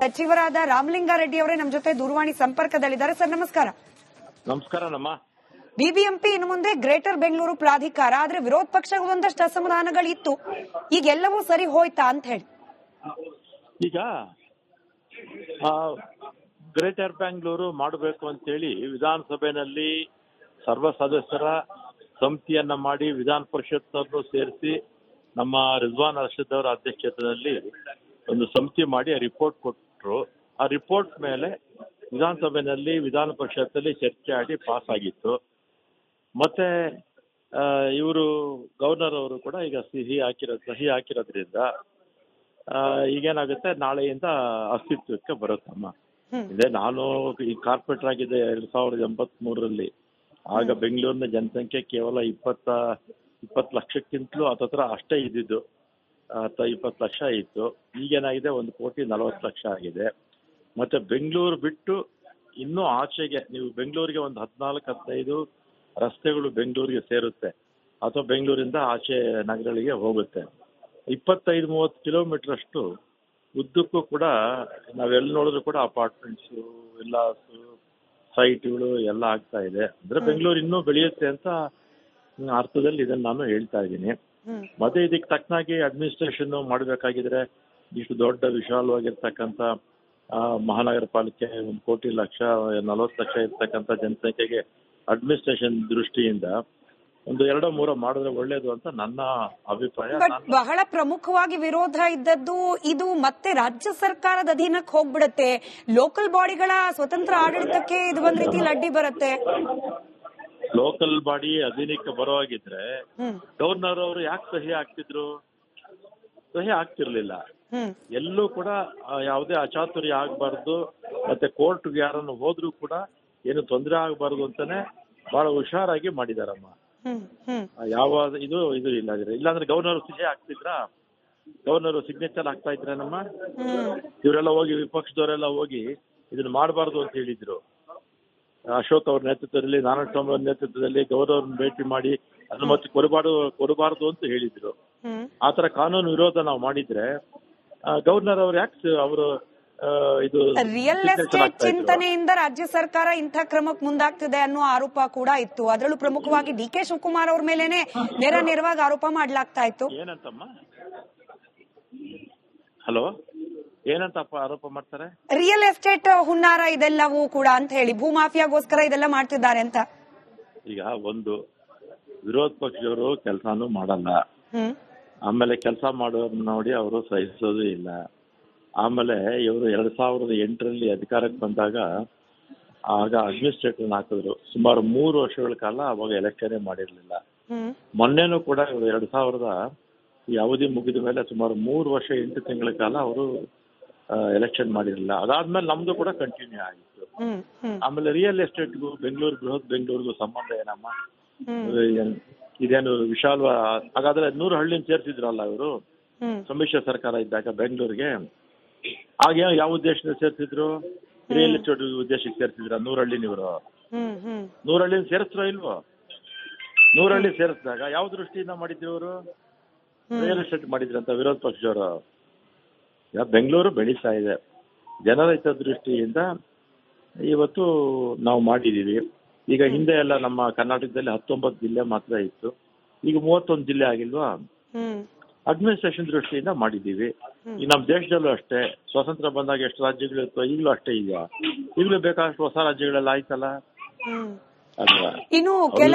ಸಚಿವರಾದ ರಾಮಲಿಂಗಾರೆಡ್ಡಿ ಅವರೇ ನಮ್ಮ ಜೊತೆ ದೂರವಾಣಿ ಸಂಪರ್ಕದಲ್ಲಿದ್ದಾರೆ. ಸರ್ ನಮಸ್ಕಾರ. ನಮಸ್ಕಾರ. ಬಿಬಿಎಂಪಿ ಇನ್ನು ಮುಂದೆ ಗ್ರೇಟರ್ ಬೆಂಗಳೂರು ಪ್ರಾಧಿಕಾರ, ಆದ್ರೆ ವಿರೋಧ ಪಕ್ಷಗಳು ಒಂದಷ್ಟು ಅಸಮಾಧಾನಗಳಿತ್ತು, ಈಗ ಎಲ್ಲವೂ ಸರಿ ಹೋಯ್ತಾ ಅಂತ ಹೇಳಿ? ಈಗ ಗ್ರೇಟರ್ ಬೆಂಗಳೂರು ಮಾಡಬೇಕು ಅಂತೇಳಿ ವಿಧಾನಸಭೆಯಲ್ಲಿ ಸರ್ವ ಸದಸ್ಯರ ಸಮಿತಿಯನ್ನ ಮಾಡಿ ವಿಧಾನ ಪರಿಷತ್ನನ್ನು ಸೇರಿಸಿ ನಮ್ಮ ರಿಜ್ವಾನ್ ಅರ್ಷದ್ ಅವರ ಅಧ್ಯಕ್ಷತೆಯಲ್ಲಿ ಒಂದು ಸಮಿತಿ ಮಾಡಿ ರಿಪೋರ್ಟ್ ಕೊಟ್ಟರು. ಆ ರಿಪೋರ್ಟ್ ಮೇಲೆ ವಿಧಾನಸಭೆಯಲ್ಲಿ ವಿಧಾನ ಪರಿಷತ್ತಲ್ಲಿ ಚರ್ಚೆ ಆಗಿ ಪಾಸ್ ಆಗಿತ್ತು. ಮತ್ತೆ ಇವರು ಗವರ್ನರ್ ಅವರು ಕೂಡ ಈಗ ಸಹಿ ಹಾಕಿರೋದ್ರಿಂದ ಈಗೇನಾಗುತ್ತೆ, ನಾಳೆಯಿಂದ ಅಸ್ತಿತ್ವಕ್ಕೆ ಬರುತ್ತಮ್ಮ. ಇದೆ ನಾನು ಈ ಕಾರ್ಪೊರೇಟರ್ ಆಗಿದೆ 2083ರಲ್ಲಿ. ಆಗ ಬೆಂಗಳೂರಿನ ಜನಸಂಖ್ಯೆ ಕೇವಲ 20 ಲಕ್ಷಕ್ಕಿಂತಲೂ ಹತ್ತತ್ರ ಅಷ್ಟೇ ಇದ್ದಿದ್ದು, 20 ಲಕ್ಷ ಇತ್ತು. ಈಗೇನಾಗಿದೆ 1,40,00,000 ಆಗಿದೆ. ಮತ್ತೆ ಬೆಂಗಳೂರು ಬಿಟ್ಟು ಇನ್ನೂ ಆಚೆಗೆ ನೀವು ಬೆಂಗಳೂರಿಗೆ ಒಂದು 14-15 ರಸ್ತೆಗಳು ಬೆಂಗಳೂರಿಗೆ ಸೇರುತ್ತೆ ಅಥವಾ ಬೆಂಗಳೂರಿಂದ ಆಚೆ ನಗರಗಳಿಗೆ ಹೋಗುತ್ತೆ. 25-30 ಕಿಲೋಮೀಟರ್ ಅಷ್ಟು ಉದ್ದಕ್ಕೂ ಕೂಡ ನಾವೆಲ್ಲಿ ನೋಡಿದ್ರು ಕೂಡ ಅಪಾರ್ಟ್ಮೆಂಟ್ಸು, ವಿಲ್ಲಾಸು, ಸೈಟ್ಗಳು ಎಲ್ಲ ಆಗ್ತಾ ಇದೆ. ಅಂದ್ರೆ ಬೆಂಗಳೂರು ಇನ್ನೂ ಬೆಳೆಯುತ್ತೆ ಅಂತ ಅರ್ಥದಲ್ಲಿ ಇದನ್ನ ನಾನು ಹೇಳ್ತಾ ಇದ್ದೀನಿ. ಮತ್ತೆ ಇದಕ್ಕೆ ತಕ್ಕನಾಗಿ ಅಡ್ಮಿನಿಸ್ಟ್ರೇಷನ್ ಮಾಡಬೇಕಾಗಿದ್ರೆ ಇಷ್ಟು ದೊಡ್ಡ ವಿಶಾಲವಾಗಿರ್ತಕ್ಕಂಥ ಮಹಾನಗರ ಪಾಲಿಕೆ 1,40,00,000 ಇರ್ತಕ್ಕಂಥ ಜನಸಂಖ್ಯೆಗೆ ಅಡ್ಮಿನಿಸ್ಟ್ರೇಷನ್ ದೃಷ್ಟಿಯಿಂದ ಒಂದು 2-3 ಮಾಡಿದ್ರೆ ಒಳ್ಳೇದು ಅಂತ ನನ್ನ ಅಭಿಪ್ರಾಯ. ಬಹಳ ಪ್ರಮುಖವಾಗಿ ವಿರೋಧ ಇದ್ದದ್ದು ಇದು ಮತ್ತೆ ರಾಜ್ಯ ಸರ್ಕಾರದ ಅಧೀನಕ್ಕೆ ಹೋಗ್ಬಿಡುತ್ತೆ, ಲೋಕಲ್ ಬಾಡಿಗಳ ಸ್ವತಂತ್ರ ಆಡಳಿತಕ್ಕೆ ಇದು ಒಂದ್ ರೀತಿ ಅಡ್ಡಿ ಬರುತ್ತೆ. ಲೋಕಲ್ ಬಾಡಿ ಅಧೀನಕ್ಕೆ ಬರೋವಾಗಿದ್ರೆ ಗವರ್ನರ್ ಅವರು ಯಾಕೆ ಸಹಿ ಆಗ್ತಿರ್ಲಿಲ್ಲ. ಎಲ್ಲೂ ಕೂಡ ಯಾವುದೇ ಅಚಾತುರ್ಯ ಆಗ್ಬಾರ್ದು, ಮತ್ತೆ ಕೋರ್ಟ್ಗೆ ಯಾರನ್ನು ಹೋದ್ರೂ ಕೂಡ ಏನು ತೊಂದರೆ ಆಗ್ಬಾರ್ದು ಅಂತಾನೆ ಬಹಳ ಹುಷಾರಾಗಿ ಮಾಡಿದಾರಮ್ಮ. ಯಾವ ಇದು ಇಲ್ಲಾಂದ್ರೆ ಗವರ್ನರ್ ಸಹಿ ಆಗ್ತಿದ್ರ, ಗವರ್ನರ್ ಸಿಗ್ನೇಚರ್ ಆಗ್ತಾ ಇದ್ರೇನಮ್ಮ? ಇವರೆಲ್ಲ ಹೋಗಿ ವಿಪಕ್ಷದವರೆಲ್ಲ ಹೋಗಿ ಇದನ್ನ ಮಾಡಬಾರ್ದು ಅಂತ ಹೇಳಿದ್ರು. ಅಶೋಕ್ ಅವ್ರ ನೇತೃತ್ವದಲ್ಲಿ, ನಾರಾಯಣಸ್ವಾಮಿ ಅವ್ರ ನೇತೃತ್ವದಲ್ಲಿ ಗವರ್ನರ್ ಭೇಟಿ ಮಾಡಿ ಅನುಮತಿ ಕೊಡಬಾರ್ದು ಅಂತ ಹೇಳಿದ್ರು. ಆತರ ಕಾನೂನು ವಿರೋಧ ನಾವು ಮಾಡಿದ್ರೆ ಗವರ್ನರ್ ಅವ್ರು ಯಾಕೆ ಅವರು ಇದು ರಿಯಲ್ ಎಸ್ಟೇಟ್ ಚಿಂತನೆಯಿಂದ ರಾಜ್ಯ ಸರ್ಕಾರ ಇಂಥ ಕ್ರಮಕ್ಕೆ ಮುಂದಾಗ್ತಿದೆ ಅನ್ನೋ ಆರೋಪ ಕೂಡ ಇತ್ತು. ಅದರಲ್ಲೂ ಪ್ರಮುಖವಾಗಿ ಡಿ.ಕೆ. ಶಿವಕುಮಾರ್ ಅವ್ರ ಮೇಲೇನೆ ನೇರವಾಗಿ ಆರೋಪ ಮಾಡ್ಲಾಗ್ತಾ ಇತ್ತು. ಏನಂತಮ್ಮ? ಹಲೋ, ಏನಂತ ಆರೋಪ ಮಾಡ್ತಾರೆ? ರಿಯಲ್ ಎಸ್ಟೇಟ್ ಹುನ್ನಾರ ಇದೆಲ್ಲವೂ ಕೂಡ ಅಂತ ಹೇಳಿ, ಭೂಮಾಫಿಯಾಗೋಸ್ಕರ ಇದೆಲ್ಲ ಮಾಡ್ತಿದ್ದಾರೆ ಅಂತ. ಈಗ ಒಂದು ವಿರೋಧ ಪಕ್ಷದವರು ಕೆಲಸನೂ ಮಾಡಲ್ಲ, ಆಮೇಲೆ ಕೆಲಸ ಮಾಡೋರ್ನ ನೋಡಿ ಅವರು ಸಹಿಸೋದು ಇಲ್ಲ. ಆಮೇಲೆ ಇವರು 2008ರಲ್ಲಿ ಅಧಿಕಾರಕ್ಕೆ ಬಂದಾಗ ಆಗ ಅಡ್ಮಿನಿಸ್ಟ್ರೇಟರ್ ಹಾಕಿದ್ರು. ಸುಮಾರು 3 ವರ್ಷಗಳ ಕಾಲ ಅವಾಗ ಎಲೆಕ್ಷನ್ ಮಾಡಿರ್ಲಿಲ್ಲ. ಮೊನ್ನೆನೂ ಕೂಡ ಇವರು 2000 ಈ ಅವಧಿ ಮುಗಿದ ಮೇಲೆ ಸುಮಾರು 3 ವರ್ಷ 8 ತಿಂಗಳ ಕಾಲ ಅವರು ಎಲೆಕ್ಷನ್ ಮಾಡಿರಲಿಲ್ಲ. ಅದಾದ್ಮೇಲೆ ನಮ್ದು ಕೂಡ ಕಂಟಿನ್ಯೂ ಆಗಿತ್ತು. ಆಮೇಲೆ ರಿಯಲ್ ಎಸ್ಟೇಟ್ಗೂ ಬೃಹತ್ ಬೆಂಗಳೂರಿಗೂ ಸಂಬಂಧ ಏನಮ್ಮ? ಇದೇನು ವಿಶಾಲ? ಹಾಗಾದ್ರೆ 100 ಹಳ್ಳಿನ ಸೇರ್ಸಿದ್ರಲ್ಲ ಇವರು ಸಮ್ಮಿಶ್ರ ಸರ್ಕಾರ ಇದ್ದಾಗ ಬೆಂಗಳೂರಿಗೆ. ಆಗ ಯಾವ ಉದ್ದೇಶದಿಂದ ಸೇರ್ಸಿದ್ರು? ರಿಯಲ್ ಎಸ್ಟೇಟ್ ಉದ್ದೇಶಕ್ಕೆ ಸೇರ್ಸಿದ್ರ 100 ಹಳ್ಳಿನ ಇವರು? 100 ಹಳ್ಳಿನ ಸೇರಿಸ್ರೋ ಇಲ್ವೋ? 100 ಹಳ್ಳಿ ಸೇರಿಸಿದಾಗ ಯಾವ ದೃಷ್ಟಿಯಿಂದ ಮಾಡಿದ್ರು ಇವರು? ರಿಯಲ್ ಎಸ್ಟೇಟ್ ಮಾಡಿದ್ರಂತ ವಿರೋಧ ಪಕ್ಷದವರು. ಬೆಂಗಳೂರು ಬೆಳೀತಾ ಇದೆ, ಜನರ ಹಿತದೃಷ್ಟಿಯಿಂದ ಇವತ್ತು ನಾವು ಮಾಡಿದೀವಿ. ಈಗ ಹಿಂದೆ ಎಲ್ಲ ನಮ್ಮ ಕರ್ನಾಟಕದಲ್ಲಿ 19 ಜಿಲ್ಲೆ ಮಾತ್ರ ಇತ್ತು, ಈಗ 31 ಜಿಲ್ಲೆ ಆಗಿಲ್ವಾ? ಅಡ್ಮಿನಿಸ್ಟ್ರೇಷನ್ ದೃಷ್ಟಿಯಿಂದ ಮಾಡಿದ್ದೀವಿ. ಈಗ ನಮ್ಮ ದೇಶದಲ್ಲೂ ಅಷ್ಟೇ, ಸ್ವಾತಂತ್ರ್ಯ ಬಂದಾಗ ಎಷ್ಟು ರಾಜ್ಯಗಳಿತ್ತು, ಈಗಲೂ ಅಷ್ಟೇ ಇದೆಯಾ? ಈಗಲೂ ಬೇಕಾದಷ್ಟು ಹೊಸ ರಾಜ್ಯಗಳೆಲ್ಲ ಆಯ್ತಲ್ಲ. ಇನ್ನು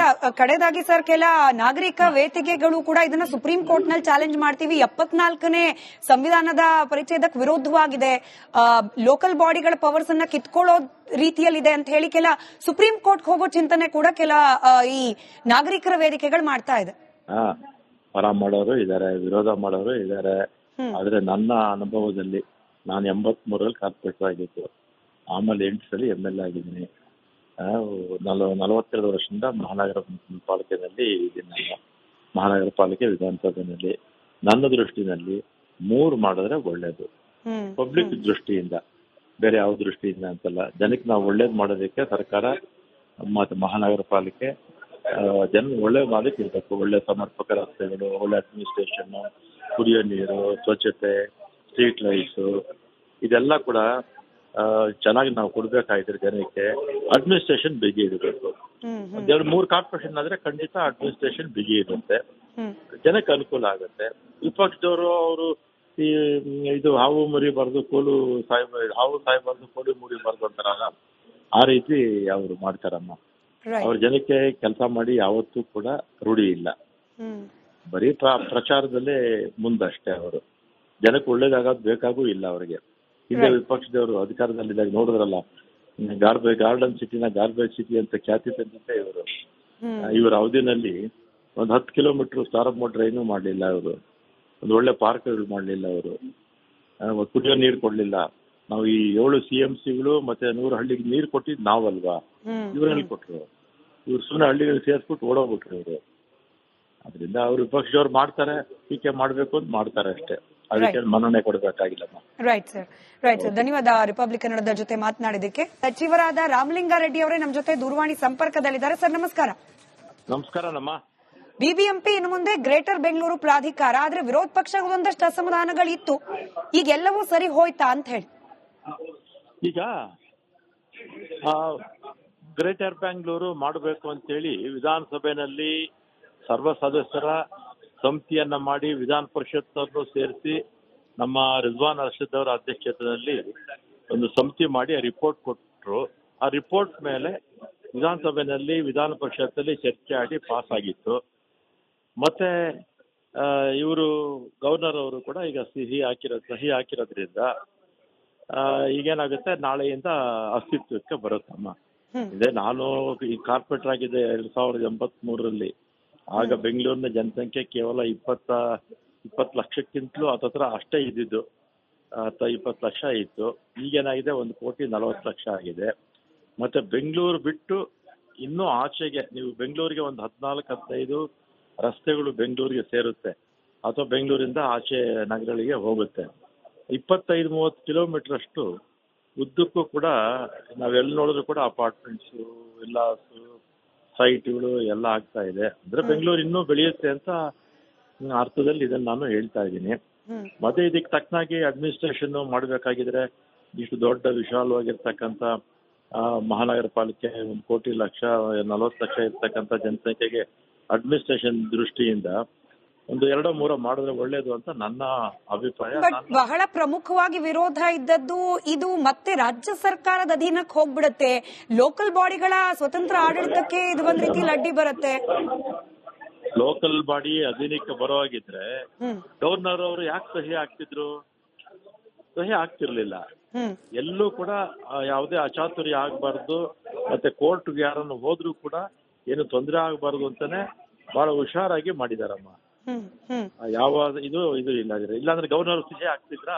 ಕಡೆದಾಗಿ ಸರ್, ಕೆಲ ನಾಗರಿಕ ವೇದಿಕೆಗಳು ಕೂಡ ಇದನ್ನ ಸುಪ್ರೀಂ ಕೋರ್ಟ್ ನಲ್ಲಿ ಚಾಲೆಂಜ್ ಮಾಡ್ತೀವಿ, 74ನೇ ಸಂವಿಧಾನದ ಪರಿಚಯದಕ್ಕೆ ವಿರೋಧವಾಗಿದೆ, ಲೋಕಲ್ ಬಾಡಿಗಳ ಪವರ್ಸ್ ಅನ್ನ ಕಿತ್ಕೊಳ್ಳೋ ರೀತಿಯಲ್ಲಿದೆ ಅಂತ ಹೇಳಿ ಕೆಲ ಸುಪ್ರೀಂ ಕೋರ್ಟ್ ಹೋಗೋ ಚಿಂತನೆ ಕೂಡ ಕೆಲ ಈ ನಾಗರಿಕರ ವೇದಿಕೆಗಳು ಮಾಡ್ತಾ ಇದೆ. ಪರ ಮಾಡೋರು ಇದಾರೆ, ವಿರೋಧ ಮಾಡೋರು ಇದಾರೆ. ಆದ್ರೆ ನನ್ನ ಅನುಭವದಲ್ಲಿ ನಾನು 83ರಲ್ಲಿ ಕಾರ್ಪೊರೇಟರ್ ಆಗಿತ್ತು, ಆಮೇಲೆ 8 ಸಲ MLA ಆಗಿದ್ದೀನಿ. 42 ವರ್ಷದಿಂದ ಮಹಾನಗರ ಪಾಲಿಕೆಯಲ್ಲಿ ಇದ್ದೀನಿ. ನಾನು ಮಹಾನಗರ ಪಾಲಿಕೆ ವಿಧಾನಸಭೆಯಲ್ಲಿ ನನ್ನ ದೃಷ್ಟಿನಲ್ಲಿ 3 ಮಾಡಿದ್ರೆ ಒಳ್ಳೇದು, ಪಬ್ಲಿಕ್ ದೃಷ್ಟಿಯಿಂದ, ಬೇರೆ ಯಾವ ದೃಷ್ಟಿಯಿಂದ ಅಂತಲ್ಲ. ಜನಕ್ಕೆ ನಾವು ಒಳ್ಳೇದು ಮಾಡೋದಕ್ಕೆ ಸರ್ಕಾರ ಮತ್ತೆ ಮಹಾನಗರ ಪಾಲಿಕೆ ಜನ ಒಳ್ಳೆ ಮಾಡೋದಕ್ಕೆ ಇರಬೇಕು. ಒಳ್ಳೆ ಸಮರ್ಪಕ ರಸ್ತೆಗಳು, ಒಳ್ಳೆ ಅಡ್ಮಿನಿಸ್ಟ್ರೇಷನ್, ಕುಡಿಯೋ ನೀರು, ಸ್ವಚ್ಛತೆ, ಸ್ಟ್ರೀಟ್ ಲೈಟ್ಸು, ಇದೆಲ್ಲ ಕೂಡ ಚೆನ್ನಾಗಿ ನಾವು ಕೊಡ್ಬೇಕಾಗಿದ್ರೆ ಜನಕ್ಕೆ ಅಡ್ಮಿನಿಸ್ಟ್ರೇಷನ್ ಬಿಗಿ ಇರಬೇಕು. ಒಂದೆರಡು 3 ಕಾರ್ಪೊರೇಷನ್ ಆದ್ರೆ ಖಂಡಿತ ಅಡ್ಮಿನಿಸ್ಟ್ರೇಷನ್ ಬಿಗಿ ಇರುತ್ತೆ, ಜನಕ್ಕೆ ಅನುಕೂಲ ಆಗುತ್ತೆ. ವಿಪಕ್ಷದವರು ಅವರು ಈ ಇದು ಹಾವು ಮುರಿಬಾರ್ದು ಕೋಲು ಹಾವು ಸಾಯಬಾರ್ದು ಕೋಲು ಮುರಿಬಾರ್ದು ಅಂತಾರಲ್ಲ, ಆ ರೀತಿ ಅವರು ಮಾಡ್ತಾರಮ್ಮ. ಅವ್ರ ಜನಕ್ಕೆ ಕೆಲಸ ಮಾಡಿ ಯಾವತ್ತೂ ಕೂಡ ರೂಢಿ ಇಲ್ಲ, ಬರೀ ಪ್ರಚಾರದಲ್ಲೇ ಮುಂದಷ್ಟೇ. ಅವರು ಜನಕ್ಕೆ ಒಳ್ಳೇದಾಗೋದು ಬೇಕಾಗೂ ಇಲ್ಲ ಅವರಿಗೆ. ಹಿಂದೆ ವಿಪಕ್ಷದವರು ಅಧಿಕಾರದಲ್ಲಿದ್ದಾಗ ನೋಡಿದ್ರಲ್ಲ, ಗಾರ್ಡನ್ ಸಿಟಿನ ಗಾರ್ಬೇಜ್ ಸಿಟಿ ಅಂತ ಖ್ಯಾತಿ ತಂದಿದ್ದೆ ಇವರು. ಇವರ ಅವಧಿನಲ್ಲಿ 10 ಕಿಲೋಮೀಟರ್ ಪ್ರಾರಂಭ ಟ್ರೈನು ಮಾಡಲಿಲ್ಲ ಅವರು, ಒಂದು ಒಳ್ಳೆ ಪಾರ್ಕ್ಗಳು ಮಾಡಲಿಲ್ಲ ಅವರು, ಕುಡಿಯೋ ನೀರು ಕೊಡ್ಲಿಲ್ಲ. ನಾವು ಈ 7 CMCಗಳು ಮತ್ತೆ 100 ಹಳ್ಳಿಗೆ ನೀರು ಕೊಟ್ಟಿದ್ದು ನಾವಲ್ವಾ, ಇವ್ರಲ್ಲಿ ಕೊಟ್ರು. ಇವ್ರು ಸುಮ್ಮನೆ ಹಳ್ಳಿಗಳಿಗೆ ಸೇರಿಸ್ಬಿಟ್ಟು ಓಡೋಗ್ಬಿಟ್ರು ಇವರು. ಅದರಿಂದ ಅವ್ರು ವಿಪಕ್ಷದವ್ರು ಮಾಡ್ತಾರೆ, ಟೀಕೆ ಮಾಡ್ಬೇಕು ಅಂತ ಮಾಡ್ತಾರೆ ಅಷ್ಟೇ, ಅದಕ್ಕೆ ಮನ್ನಣೆ ಕೊಡಬೇಕಾಗಿಲ್ಲಮ್ಮ. ರೈಟ್ ಸರ್, ರೈಟ್ ಸರ್, ಧನ್ಯವಾದ ರಿಪಬ್ಲಿಕ್ ಕನ್ನಡದ ಜೊತೆ ಮಾತನಾಡಿದ್ದಕ್ಕೆ. ಸಚಿವರಾದ ರಾಮಲಿಂಗಾರೆಡ್ಡಿ ಅವರೇ ನಮ್ಮ ಜೊತೆ ದೂರವಾಣಿ ಸಂಪರ್ಕದಲ್ಲಿದ್ದಾರೆ. ಸರ್ ನಮಸ್ಕಾರ. ನಮಸ್ಕಾರ ನಮ್ಮ. ಬಿಬಿಎಂಪಿ ಇನ್ನು ಮುಂದೆ ಗ್ರೇಟರ್ ಬೆಂಗಳೂರು ಪ್ರಾಧಿಕಾರ, ಆದ್ರೆ ವಿರೋಧ ಪಕ್ಷಗಳ ಒಂದಷ್ಟು ಅಸಮಾಧಾನಗಳಿತ್ತು, ಈಗ ಎಲ್ಲವೂ ಸರಿ ಹೋಯ್ತಾ ಅಂತ ಹೇಳಿ? ಈಗ ಗ್ರೇಟರ್ ಬೆಂಗಳೂರು ಮಾಡಬೇಕು ಅಂತೇಳಿ ವಿಧಾನಸಭೆಯಲ್ಲಿ ಸರ್ವ ಸದಸ್ಯರ ಸಮಿತಿಯನ್ನ ಮಾಡಿ ವಿಧಾನ ಪರಿಷತ್ ಅನ್ನು ಸೇರಿಸಿ ನಮ್ಮ ರಿಜ್ವಾನ್ ಅರ್ಷದ್ ಅವರ ಅಧ್ಯಕ್ಷತೆಯಲ್ಲಿ ಒಂದು ಸಮಿತಿ ಮಾಡಿ ರಿಪೋರ್ಟ್ ಕೊಟ್ಟರು. ಆ ರಿಪೋರ್ಟ್ ಮೇಲೆ ವಿಧಾನಸಭೆಯಲ್ಲಿ ವಿಧಾನ ಪರಿಷತ್ತಲ್ಲಿ ಚರ್ಚೆ ಆಗಿ ಪಾಸ್ ಆಗಿತ್ತು. ಮತ್ತೆ ಇವರು ಗವರ್ನರ್ ಅವರು ಕೂಡ ಈಗ ಸಹಿ ಹಾಕಿರೋದ್ರಿಂದ ಈಗೇನಾಗುತ್ತೆ, ನಾಳೆಯಿಂದ ಅಸ್ತಿತ್ವಕ್ಕೆ ಬರುತ್ತಮ್ಮ. ಇದೆ ನಾನು ಈ ಕಾರ್ಪೊರೇಟರ್ ಆಗಿದೆ 2083ರಲ್ಲಿ. ಆಗ ಬೆಂಗಳೂರಿನ ಜನಸಂಖ್ಯೆ ಕೇವಲ 20 ಲಕ್ಷಕ್ಕಿಂತಲೂ ಹತ್ರ ಅಷ್ಟೇ ಇದ್ದಿದ್ದು, 20 ಲಕ್ಷ ಇತ್ತು. ಈಗೇನಾಗಿದೆ 1,40,00,000 ಆಗಿದೆ. ಮತ್ತೆ ಬೆಂಗಳೂರು ಬಿಟ್ಟು ಇನ್ನೂ ಆಚೆಗೆ ನೀವು ಬೆಂಗಳೂರಿಗೆ ಒಂದು 14-15 ರಸ್ತೆಗಳು ಬೆಂಗಳೂರಿಗೆ ಸೇರುತ್ತೆ, ಅಥವಾ ಬೆಂಗಳೂರಿಂದ ಆಚೆ ನಗರಗಳಿಗೆ ಹೋಗುತ್ತೆ. 25-30 ಕಿಲೋಮೀಟರ್ ಅಷ್ಟು ಉದ್ದಕ್ಕೂ ಕೂಡ ನಾವೆಲ್ಲಿ ನೋಡಿದ್ರು ಕೂಡ ಅಪಾರ್ಟ್ಮೆಂಟ್ಸು, ವಿಲ್ಲಾಸು, ಸೈಟ್ಗಳು ಎಲ್ಲ ಆಗ್ತಾ ಇದೆ. ಅಂದ್ರೆ ಬೆಂಗಳೂರು ಇನ್ನೂ ಬೆಳೆಯುತ್ತೆ ಅಂತ ಅರ್ಥದಲ್ಲಿ ಇದನ್ನ ನಾನು ಹೇಳ್ತಾ ಇದ್ದೀನಿ. ಮತ್ತೆ ಇದಕ್ಕೆ ತಕ್ಕನಾಗಿ ಅಡ್ಮಿನಿಸ್ಟ್ರೇಷನ್ ಮಾಡಬೇಕಾಗಿದ್ರೆ ಇಷ್ಟು ದೊಡ್ಡ ವಿಶಾಲವಾಗಿರ್ತಕ್ಕಂಥ ಮಹಾನಗರ ಪಾಲಿಕೆ 1,40,00,000 ಇರ್ತಕ್ಕಂಥ ಜನಸಂಖ್ಯೆಗೆ ಅಡ್ಮಿನಿಸ್ಟ್ರೇಷನ್ ದೃಷ್ಟಿಯಿಂದ ಒಂದು 2-3 ಮಾಡಿದ್ರೆ ಒಳ್ಳೇದು ಅಂತ ನನ್ನ ಅಭಿಪ್ರಾಯ. ಬಹಳ ಪ್ರಮುಖವಾಗಿ ವಿರೋಧ ಇದ್ದದ್ದು ಇದು ಮತ್ತೆ ರಾಜ್ಯ ಸರ್ಕಾರದ ಅಧೀನಕ್ಕೆ ಹೋಗ್ಬಿಡುತ್ತೆ, ಲೋಕಲ್ ಬಾಡಿಗಳ ಸ್ವತಂತ್ರ ಆಡಳಿತಕ್ಕೆ ಇದು ಒಂದ್ ರೀತಿ ಅಡ್ಡಿ ಬರುತ್ತೆ. ಲೋಕಲ್ ಬಾಡಿ ಅಧೀನಕ್ಕೆ ಬರೋವಾಗಿದ್ರೆ ಗವರ್ನರ್ ಅವರು ಯಾಕೆ ಸಹಿ ಆಗ್ತಿದ್ರು? ಸಹಿ ಆಗ್ತಿರ್ಲಿಲ್ಲ. ಎಲ್ಲೂ ಕೂಡ ಯಾವುದೇ ಅಚಾತುರ್ಯ ಆಗ್ಬಾರ್ದು, ಮತ್ತೆ ಕೋರ್ಟ್ಗೆ ಯಾರನ್ನು ಹೋದ್ರೂ ಕೂಡ ಏನು ತೊಂದರೆ ಆಗ್ಬಾರ್ದು ಅಂತಾನೆ ಬಹಳ ಹುಷಾರಾಗಿ ಮಾಡಿದಾರಮ್ಮ. ಯಾವ ಇದು ಇಲ್ಲಾಂದ್ರೆ ಗವರ್ನರ್ ಸಹಿ ಆಗ್ತಿದ್ರ